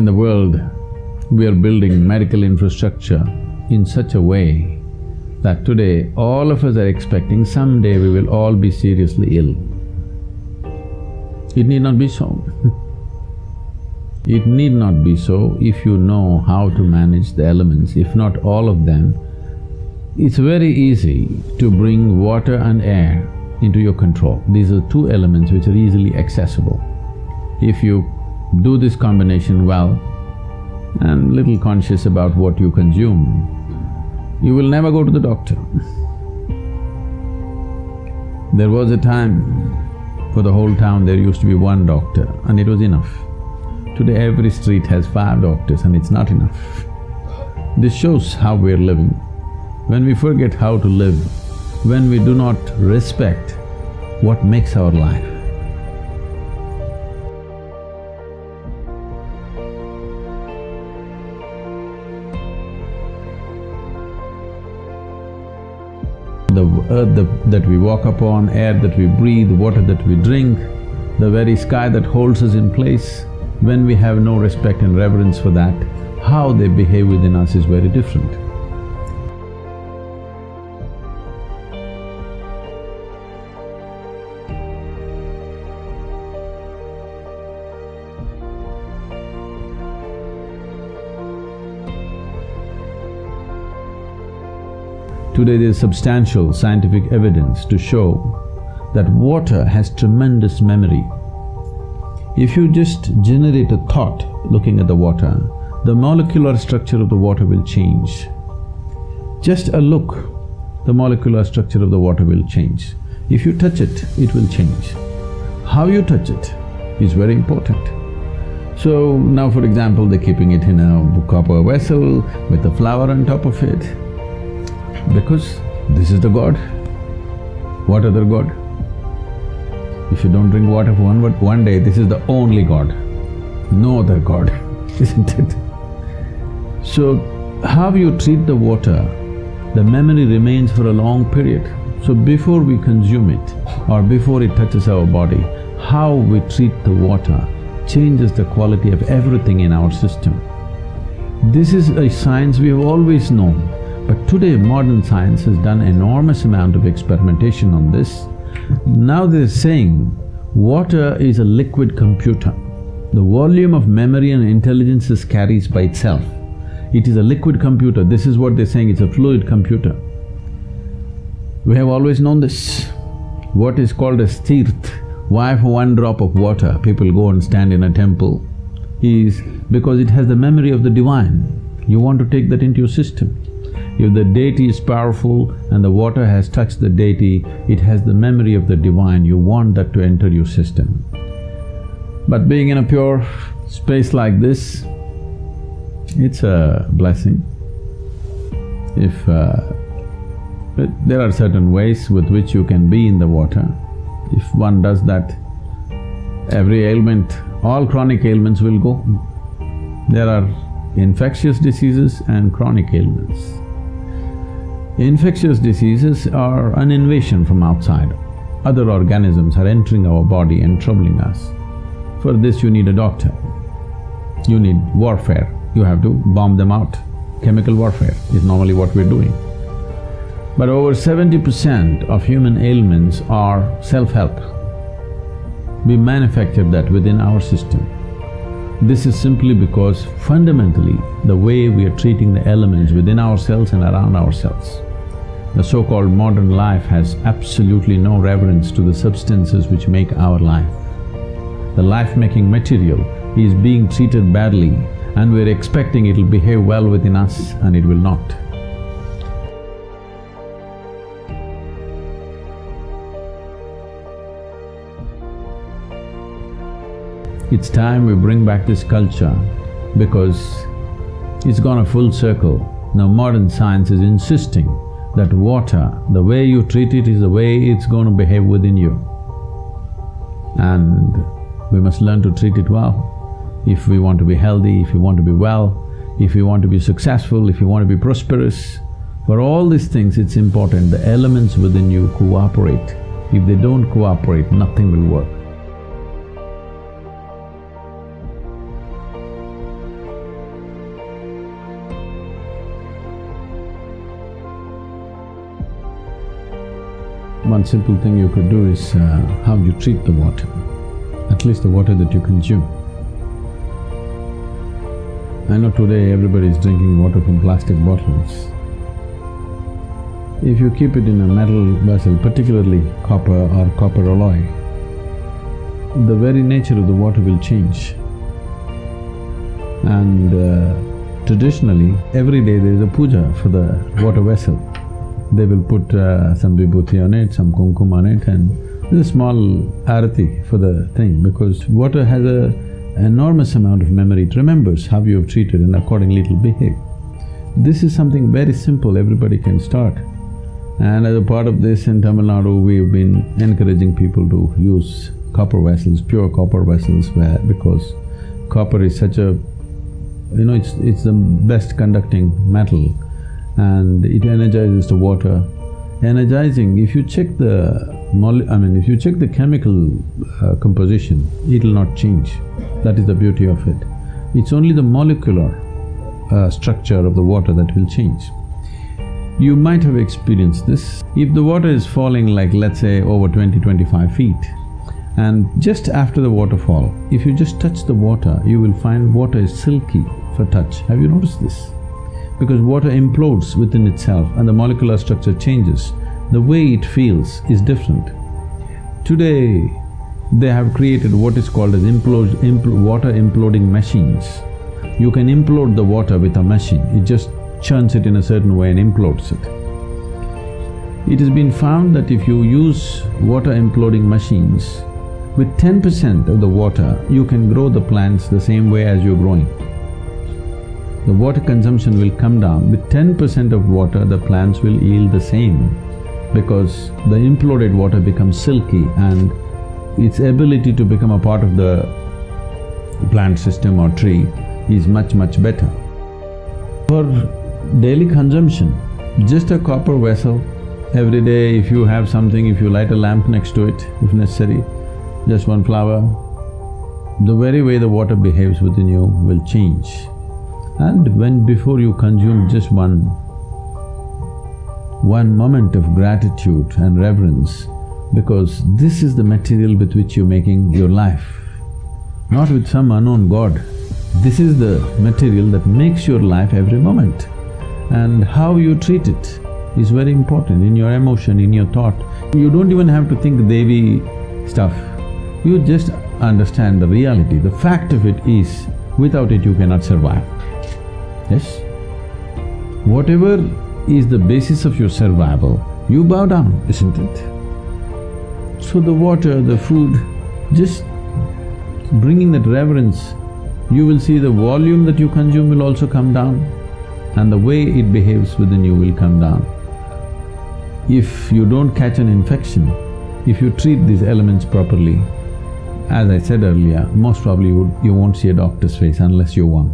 In the world, we are building medical infrastructure in such a way that today all of us are expecting someday we will all be seriously ill. It need not be so. It need not be so if you know how to manage the elements, if not all of them. It's very easy to bring water and air into your control. These are two elements which are easily accessible. If you do this combination well and little conscious about what you consume, you will never go to the doctor. There was a time, for the whole town there used to be one doctor and it was enough. Today every street has 5 doctors and it's not enough. This shows how we're living. When we forget how to live, when we do not respect what makes our life, the earth that we walk upon, air that we breathe, water that we drink, the very sky that holds us in place, when we have no respect and reverence for that, how they behave within us is very different. Today there is substantial scientific evidence to show that water has tremendous memory. If you just generate a thought looking at the water, the molecular structure of the water will change. Just a look, the molecular structure of the water will change. If you touch it, it will change. How you touch it is very important. So now for example, they're keeping it in a copper vessel with a flower on top of it, because this is the God. What other God? If you don't drink water for one day, this is the only God, no other God, isn't it? So, how you treat the water, the memory remains for a long period. So before we consume it or before it touches our body, how we treat the water changes the quality of everything in our system. This is a science we have always known, but today modern science has done enormous amount of experimentation on this. Now they're saying water is a liquid computer. The volume of memory and intelligence it carries by itself. It is a liquid computer. This is what they're saying, it's a fluid computer. We have always known this. What is called as tirth, why for one drop of water people go and stand in a temple, is because it has the memory of the divine. You want to take that into your system. If the deity is powerful and the water has touched the deity, it has the memory of the divine, you want that to enter your system. But being in a pure space like this, it's a blessing. But there are certain ways with which you can be in the water. If one does that, every ailment, all chronic ailments will go. There are infectious diseases and chronic ailments. Infectious diseases are an invasion from outside. Other organisms are entering our body and troubling us. For this you need a doctor. You need warfare. You have to bomb them out. Chemical warfare is normally what we're doing. But over 70% of human ailments are self-help. We manufacture that within our system. This is simply because fundamentally the way we are treating the elements within ourselves and around ourselves. The so-called modern life has absolutely no reverence to the substances which make our life. The life-making material is being treated badly and we're expecting it'll behave well within us and it will not. It's time we bring back this culture because it's gone a full circle. Now modern science is insisting that water, the way you treat it is the way it's going to behave within you. And we must learn to treat it well. If we want to be healthy, if we want to be well, if we want to be successful, if we want to be prosperous, for all these things it's important the elements within you cooperate. If they don't cooperate, nothing will work. one simple thing you could do is how you treat the water, at least the water that you consume. I know today everybody is drinking water from plastic bottles. If you keep it in a metal vessel, particularly copper or copper alloy, the very nature of the water will change. And traditionally, every day there is a puja for the water vessel. They will put some vibhuti on it, some kumkum on it, and there's a small arati for the thing, because water has an enormous amount of memory. It remembers how you have treated and accordingly it will behave. This is something very simple, everybody can start. And as a part of this in Tamil Nadu, we've been encouraging people to use copper vessels, pure copper vessels, because copper is such a… it's the best conducting metal and it energizes the water. Energizing, if you check if you check the chemical composition, it'll not change. That is the beauty of it. It's only the molecular structure of the water that will change. You might have experienced this. If the water is falling like, let's say, over 20-25 feet, and just after the waterfall, if you just touch the water, you will find water is silky for touch. Have you noticed this? Because water implodes within itself and the molecular structure changes. The way it feels is different. Today, they have created what is called as water imploding machines. You can implode the water with a machine, it just churns it in a certain way and implodes it. It has been found that if you use water imploding machines, with 10% of the water, you can grow the plants the same way as you're growing. The water consumption will come down. With 10% of water, the plants will yield the same, because the imploded water becomes silky and its ability to become a part of the plant system or tree is much, much better. For daily consumption, just a copper vessel, every day if you have something, if you light a lamp next to it, if necessary, just one flower, the very way the water behaves within you will change. And before you consume just one moment of gratitude and reverence, because this is the material with which you're making your life, not with some unknown god. This is the material that makes your life every moment. And how you treat it is very important in your emotion, in your thought. You don't even have to think Devi stuff. You just understand the reality. The fact of it is, without it you cannot survive. Yes? Whatever is the basis of your survival, you bow down, isn't it? So the water, the food, just bringing that reverence, you will see the volume that you consume will also come down and the way it behaves within you will come down. If you don't catch an infection, if you treat these elements properly, as I said earlier, most probably you won't see a doctor's face unless you're one.